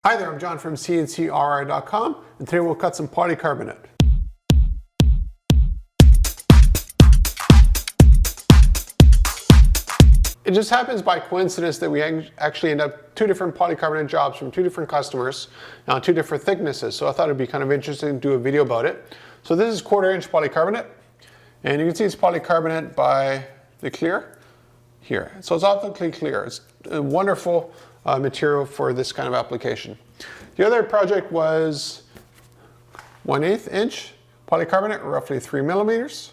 Hi there, I'm John from CNCKing.com, and today we'll cut some polycarbonate. It just happens by coincidence that we actually end up two different polycarbonate jobs from two different customers on two different thicknesses, so I thought it'd be kind of interesting to do a video about it. So this is 1/4 inch polycarbonate, and you can see it's polycarbonate by the clear here. So it's optically clear. It's a wonderful material for this kind of application. The other project was 1/8 inch polycarbonate, roughly 3 millimeters,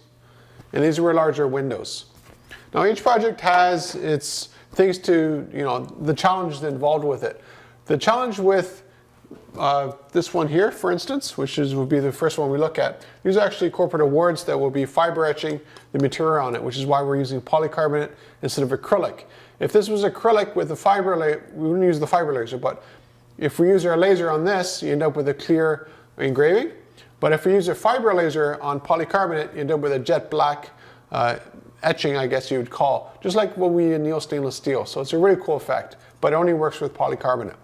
and these were larger windows. Now each project has its things to, the challenges involved with it. The challenge with this one here, for instance, which would be the first one we look at, these are actually corporate awards that will be fiber etching the material on it, which is why we're using polycarbonate instead of acrylic. If this was acrylic with the fiber laser, we wouldn't use the fiber laser, but if we use our laser on this, you end up with a clear engraving. But if we use a fiber laser on polycarbonate, you end up with a jet black etching, I guess you would call, just like what we anneal stainless steel. So it's a really cool effect, but it only works with polycarbonate.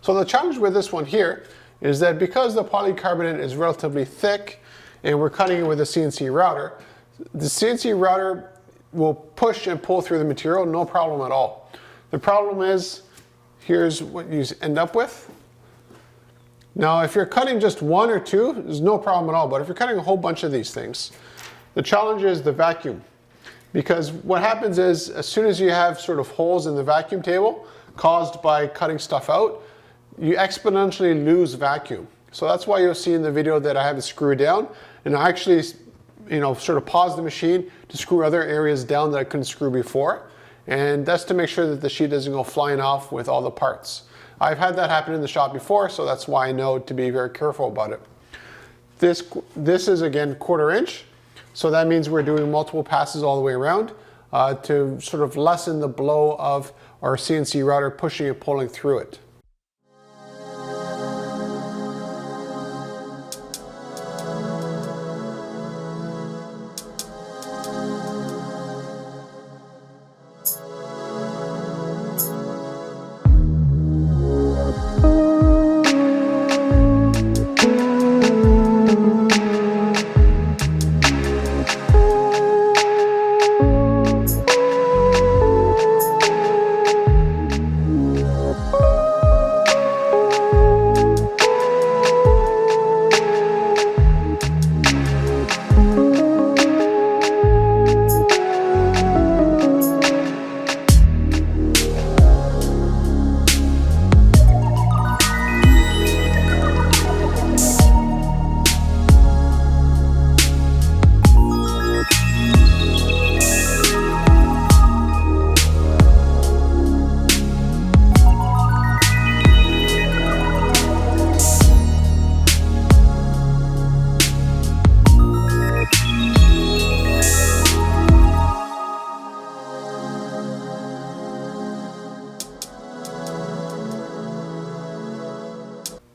So the challenge with this one here is that because the polycarbonate is relatively thick and we're cutting it with a CNC router, the CNC router will push and pull through the material, no problem at all. The problem is, here's what you end up with. Now, if you're cutting just one or two, there's no problem at all. But if you're cutting a whole bunch of these things, the challenge is the vacuum. Because what happens is, as soon as you have sort of holes in the vacuum table caused by cutting stuff out, you exponentially lose vacuum. So that's why you'll see in the video that I have it screwed down, and I actually sort of pause the machine to screw other areas down that I couldn't screw before. And that's to make sure that the sheet doesn't go flying off with all the parts. I've had that happen in the shop before, so that's why I know to be very careful about it. This is again 1/4 inch, so that means we're doing multiple passes all the way around to sort of lessen the blow of our CNC router pushing and pulling through it.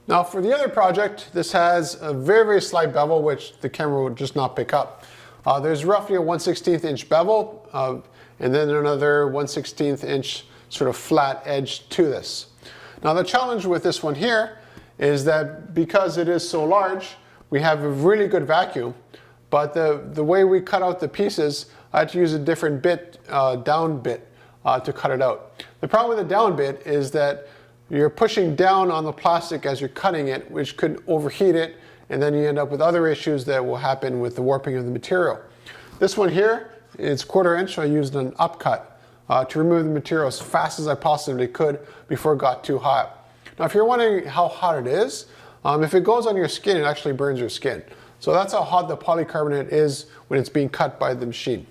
Now for the other project, this has a very, very slight bevel, which the camera would just not pick up. There's roughly a 1/16 inch bevel, and then another 1/16 inch sort of flat edge to this. Now the challenge with this one here is that because it is so large, we have a really good vacuum, but the way we cut out the pieces, I had to use a different bit, down bit, to cut it out. The problem with the down bit is that you're pushing down on the plastic as you're cutting it, which could overheat it, and then you end up with other issues that will happen with the warping of the material. This one here is 1/4 inch, so I used an upcut to remove the material as fast as I possibly could before it got too hot. Now if you're wondering how hot it is, if it goes on your skin, it actually burns your skin. So that's how hot the polycarbonate is when it's being cut by the machine.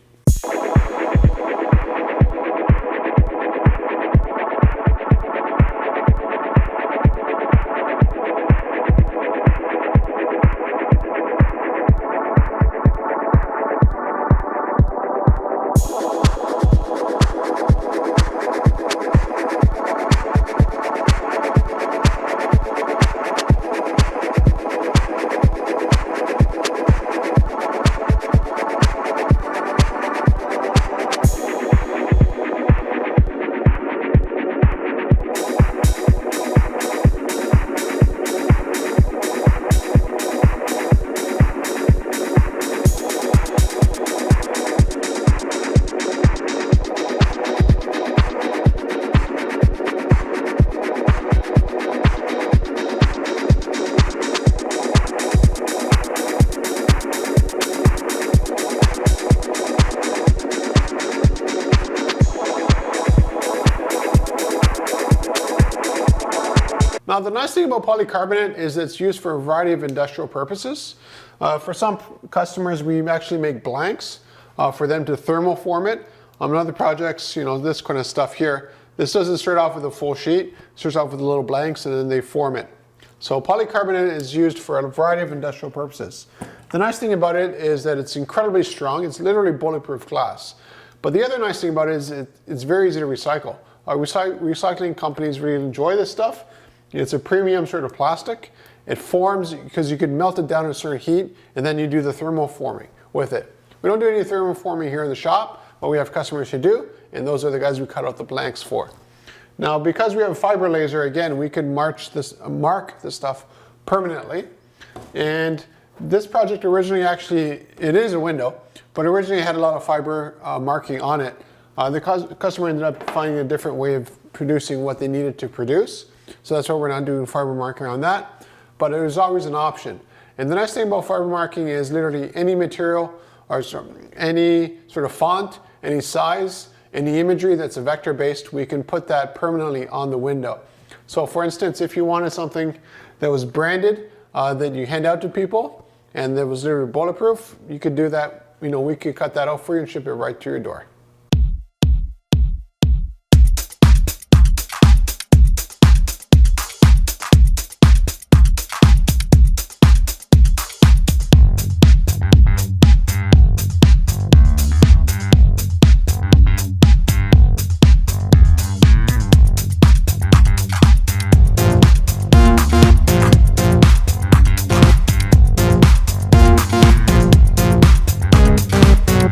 Now the nice thing about polycarbonate is it's used for a variety of industrial purposes. For some customers we actually make blanks for them to thermoform it. On other projects, you know, this kind of stuff here, this doesn't start off with a full sheet, it starts off with little blanks and then they form it. So polycarbonate is used for a variety of industrial purposes. The nice thing about it is that it's incredibly strong. It's literally bulletproof glass. But the other nice thing about it is it's very easy to recycle. Recycling companies really enjoy this stuff. It's a premium sort of plastic. It forms because you can melt it down at a certain heat and then you do the thermoforming with it. We don't do any thermoforming here in the shop, but we have customers who do, and those are the guys we cut out the blanks for. Now, because we have a fiber laser, again, we can mark this stuff permanently. And this project originally actually, it is a window, but originally had a lot of fiber marking on it. The customer ended up finding a different way of producing what they needed to produce. So that's why we're not doing fiber marking on that, but it was always an option. And the nice thing about fiber marking is literally any material or any sort of font, any size, any imagery that's a vector based, we can put that permanently on the window. So for instance, if you wanted something that was branded that you hand out to people and that was literally bulletproof, you could do that. You know, we could cut that out for you and ship it right to your door.